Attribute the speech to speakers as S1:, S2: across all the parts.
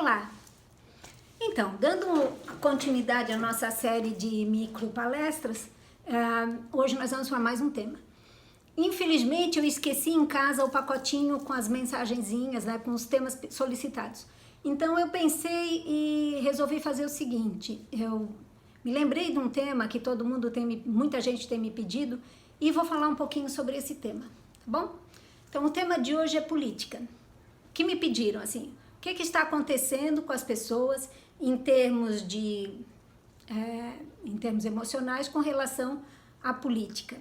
S1: Olá! Então, dando continuidade à nossa série de micro palestras, hoje nós vamos para mais um tema. Infelizmente, eu esqueci em casa o pacotinho com as mensagenzinhas, né, com os temas solicitados. Então, eu pensei e resolvi fazer o seguinte, eu me lembrei de um tema que muita gente tem me pedido e vou falar um pouquinho sobre esse tema, tá bom? Então, o tema de hoje é política. Que me pediram, assim, o que está acontecendo com as pessoas em termos emocionais com relação à política.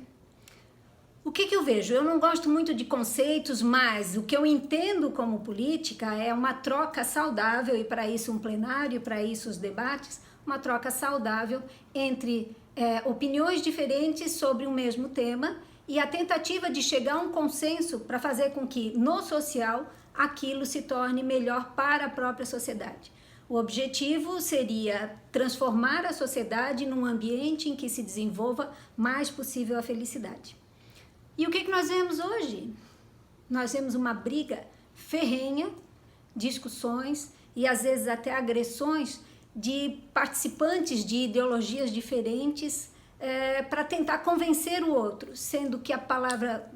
S1: O que eu vejo? Eu não gosto muito de conceitos, mas o que eu entendo como política é uma troca saudável, e para isso um plenário, para isso os debates, uma troca saudável entre opiniões diferentes sobre o mesmo tema e a tentativa de chegar a um consenso para fazer com que no social aquilo se torne melhor para a própria sociedade. O objetivo seria transformar a sociedade num ambiente em que se desenvolva mais possível a felicidade. E o que nós vemos hoje? Nós vemos uma briga ferrenha, discussões e às vezes até agressões de participantes de ideologias diferentes para tentar convencer o outro, sendo que a palavra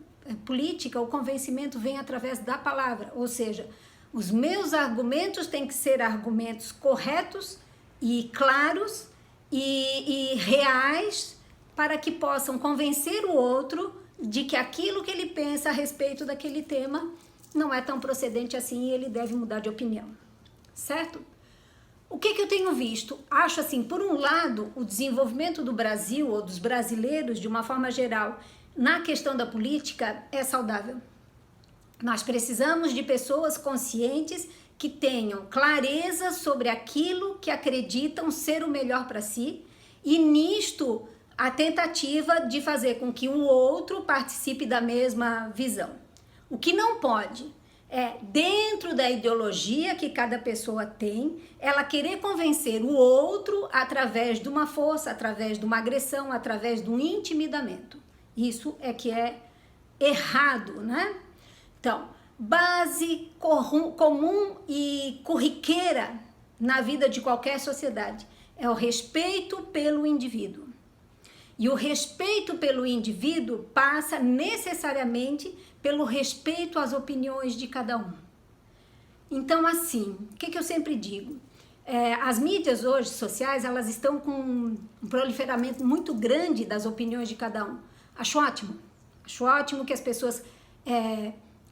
S1: política, o convencimento vem através da palavra, ou seja, os meus argumentos têm que ser argumentos corretos e claros e reais para que possam convencer o outro de que aquilo que ele pensa a respeito daquele tema não é tão procedente assim e ele deve mudar de opinião, certo? O que eu tenho visto? Acho assim, por um lado, o desenvolvimento do Brasil ou dos brasileiros de uma forma geral na questão da política é saudável. Nós precisamos de pessoas conscientes que tenham clareza sobre aquilo que acreditam ser o melhor para si e nisto a tentativa de fazer com que o outro participe da mesma visão. O que não pode é, dentro da ideologia que cada pessoa tem, ela querer convencer o outro através de uma força, através de uma agressão, através de um intimidamento. Isso é que é errado, né? Então, base comum e corriqueira na vida de qualquer sociedade é o respeito pelo indivíduo. E o respeito pelo indivíduo passa necessariamente pelo respeito às opiniões de cada um. Então, assim, o que eu sempre digo? As mídias hoje sociais, elas estão com um proliferamento muito grande das opiniões de cada um. Acho ótimo que as pessoas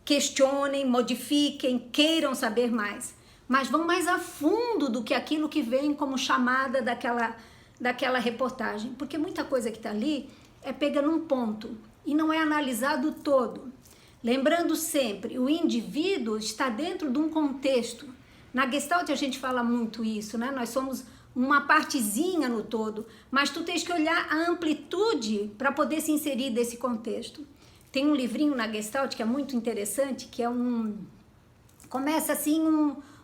S1: questionem, modifiquem, queiram saber mais, mas vão mais a fundo do que aquilo que vem como chamada daquela reportagem, porque muita coisa que está ali é pega num ponto e não é analisado todo. Lembrando sempre, o indivíduo está dentro de um contexto. Na Gestalt a gente fala muito isso, né? Nós somos uma partezinha no todo, mas tu tens que olhar a amplitude para poder se inserir desse contexto. Tem um livrinho na Gestalt que é muito interessante, que é começa assim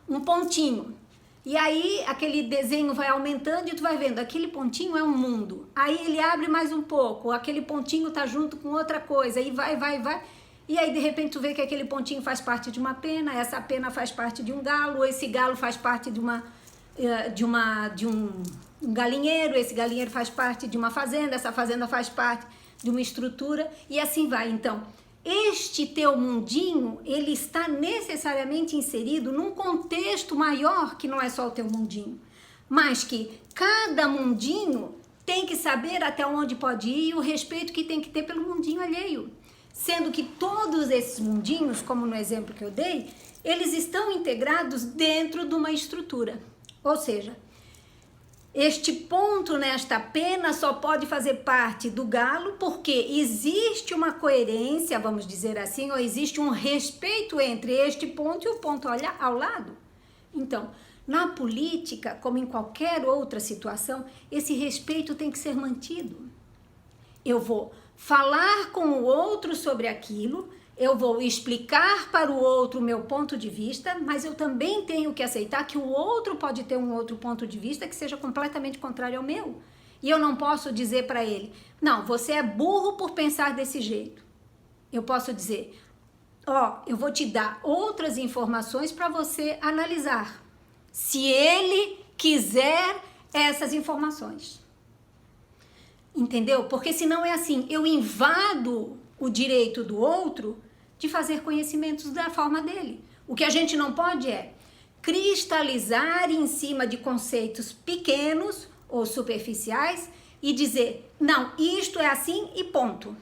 S1: um pontinho, e aí aquele desenho vai aumentando e tu vai vendo, aquele pontinho é um mundo, aí ele abre mais um pouco, aquele pontinho tá junto com outra coisa, e vai, e aí de repente tu vê que aquele pontinho faz parte de uma pena, essa pena faz parte de um galo, esse galo faz parte de um galinheiro, esse galinheiro faz parte de uma fazenda, essa fazenda faz parte de uma estrutura, e assim vai. Então, este teu mundinho, ele está necessariamente inserido num contexto maior que não é só o teu mundinho, mas que cada mundinho tem que saber até onde pode ir e o respeito que tem que ter pelo mundinho alheio. Sendo que todos esses mundinhos, como no exemplo que eu dei, eles estão integrados dentro de uma estrutura. Ou seja, este ponto nesta pena só pode fazer parte do galo porque existe uma coerência, vamos dizer assim, ou existe um respeito entre este ponto e o ponto ao lado. Então, na política, como em qualquer outra situação, esse respeito tem que ser mantido. Eu vou falar com o outro sobre aquilo, eu vou explicar para o outro o meu ponto de vista, mas eu também tenho que aceitar que o outro pode ter um outro ponto de vista que seja completamente contrário ao meu. E eu não posso dizer para ele, não, você é burro por pensar desse jeito. Eu posso dizer, eu vou te dar outras informações para você analisar. se ele quiser essas informações. Entendeu? Porque senão é assim, eu invado o direito do outro de fazer conhecimentos da forma dele. O que a gente não pode é cristalizar em cima de conceitos pequenos ou superficiais e dizer, não, isto é assim e ponto.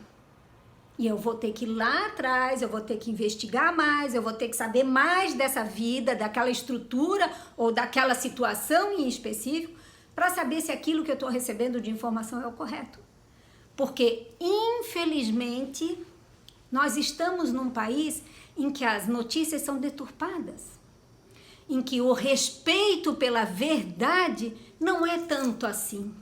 S1: E eu vou ter que ir lá atrás, eu vou ter que investigar mais, eu vou ter que saber mais dessa vida, daquela estrutura ou daquela situação em específico, para saber se aquilo que eu estou recebendo de informação é o correto. Porque, infelizmente, nós estamos num país em que as notícias são deturpadas, em que o respeito pela verdade não é tanto assim.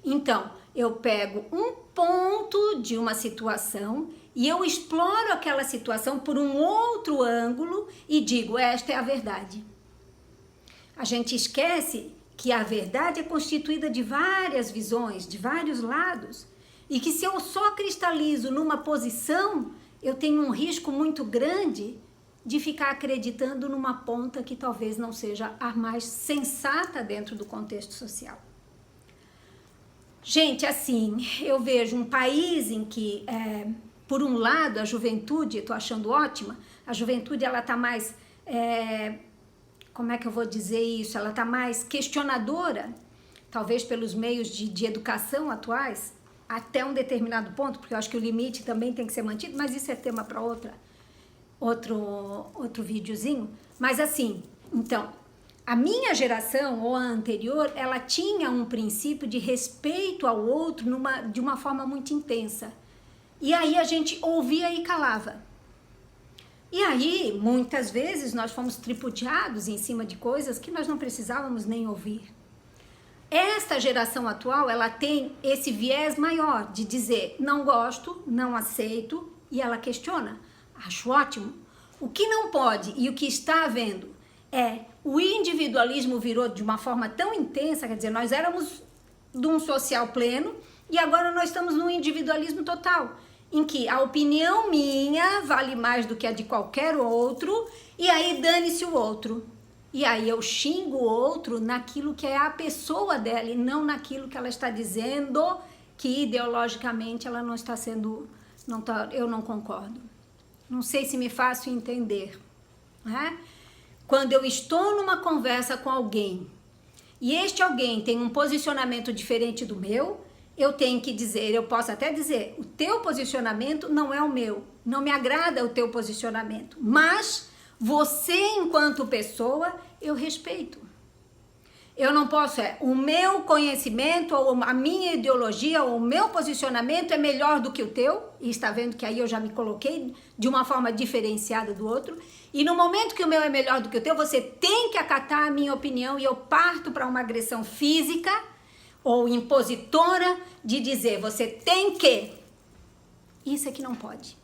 S1: Então, eu pego um ponto de uma situação e eu exploro aquela situação por um outro ângulo e digo, esta é a verdade. A gente esquece que a verdade é constituída de várias visões, de vários lados, e que se eu só cristalizo numa posição, eu tenho um risco muito grande de ficar acreditando numa ponta que talvez não seja a mais sensata dentro do contexto social. Gente, assim, eu vejo um país em que, por um lado, a juventude, eu tô achando ótima, a juventude ela tá mais, como é que eu vou dizer isso? Ela tá mais questionadora, talvez pelos meios de educação atuais, até um determinado ponto, porque eu acho que o limite também tem que ser mantido, mas isso é tema para outro videozinho. Mas assim, então, a minha geração, ou a anterior, ela tinha um princípio de respeito ao outro de uma forma muito intensa. E aí a gente ouvia e calava. E aí, muitas vezes, nós fomos tripudiados em cima de coisas que nós não precisávamos nem ouvir. Esta geração atual, ela tem esse viés maior de dizer não gosto, não aceito, e ela questiona. Acho ótimo. O que não pode e o que está havendo o individualismo virou de uma forma tão intensa, quer dizer, nós éramos de um social pleno e agora nós estamos num individualismo total, em que a opinião minha vale mais do que a de qualquer outro e aí dane-se o outro. E aí eu xingo o outro naquilo que é a pessoa dela e não naquilo que ela está dizendo que ideologicamente ela não está sendo, eu não concordo. Não sei se me faço entender, né? Quando eu estou numa conversa com alguém e este alguém tem um posicionamento diferente do meu, eu tenho que dizer, eu posso até dizer, o teu posicionamento não é o meu, não me agrada o teu posicionamento, mas você enquanto pessoa, eu respeito. Eu não posso, o meu conhecimento, ou a minha ideologia, ou o meu posicionamento é melhor do que o teu, e está vendo que aí eu já me coloquei de uma forma diferenciada do outro, e no momento que o meu é melhor do que o teu, você tem que acatar a minha opinião, e eu parto para uma agressão física, ou impositora, de dizer, você tem que. Isso é que não pode.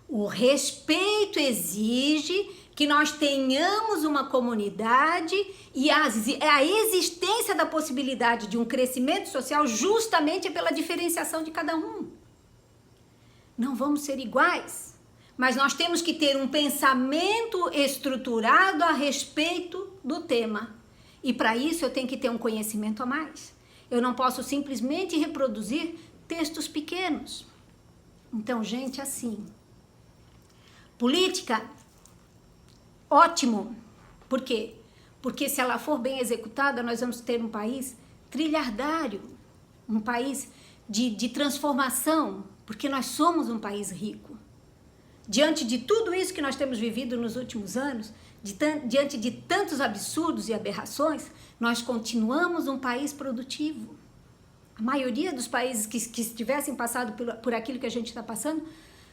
S1: O respeito exige que nós tenhamos uma comunidade e a existência da possibilidade de um crescimento social justamente pela diferenciação de cada um. Não vamos ser iguais, mas nós temos que ter um pensamento estruturado a respeito do tema. E para isso eu tenho que ter um conhecimento a mais. Eu não posso simplesmente reproduzir textos pequenos. Então, gente, assim, política, ótimo. Por quê? Porque se ela for bem executada, nós vamos ter um país trilhardário, um país de transformação, porque nós somos um país rico. Diante de tudo isso que nós temos vivido nos últimos anos, diante de tantos absurdos e aberrações, nós continuamos um país produtivo. A maioria dos países que tivessem passado por aquilo que a gente está passando,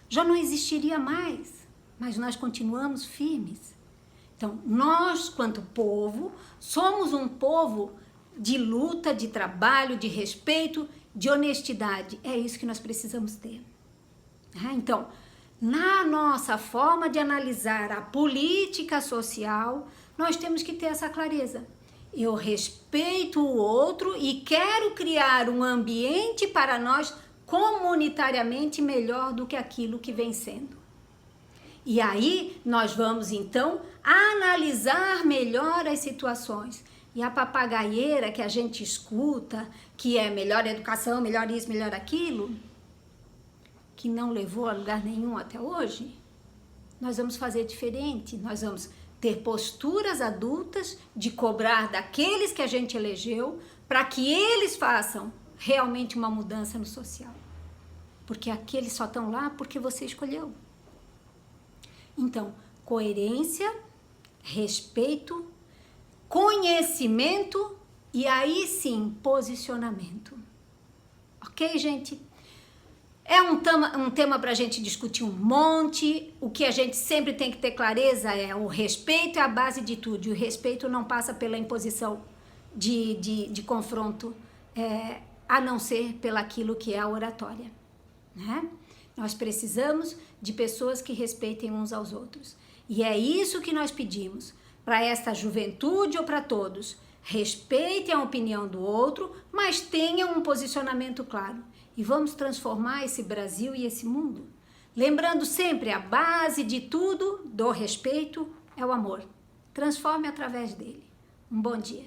S1: já não existiria mais, mas nós continuamos firmes. Então, nós, quanto povo, somos um povo de luta, de trabalho, de respeito, de honestidade. É isso que nós precisamos ter. Então, na nossa forma de analisar a política social, nós temos que ter essa clareza. Eu respeito o outro e quero criar um ambiente para nós comunitariamente melhor do que aquilo que vem sendo. E aí nós vamos então analisar melhor as situações. E a papagaieira que a gente escuta, que é melhor educação, melhor isso, melhor aquilo, que não levou a lugar nenhum até hoje, nós vamos fazer diferente. Nós vamos ter posturas adultas de cobrar daqueles que a gente elegeu para que eles façam realmente uma mudança no social. Porque aqueles só estão lá porque você escolheu. Então, coerência, respeito, conhecimento e aí sim, posicionamento. Ok, gente? É um tema para a gente discutir um monte. O que a gente sempre tem que ter clareza é o respeito é a base de tudo. E o respeito não passa pela imposição de confronto, a não ser pelaquilo que é a oratória, né? Nós precisamos de pessoas que respeitem uns aos outros. E é isso que nós pedimos para esta juventude ou para todos. Respeitem a opinião do outro, mas tenham um posicionamento claro. E vamos transformar esse Brasil e esse mundo. Lembrando sempre, a base de tudo, do respeito, é o amor. Transforme através dele. Um bom dia.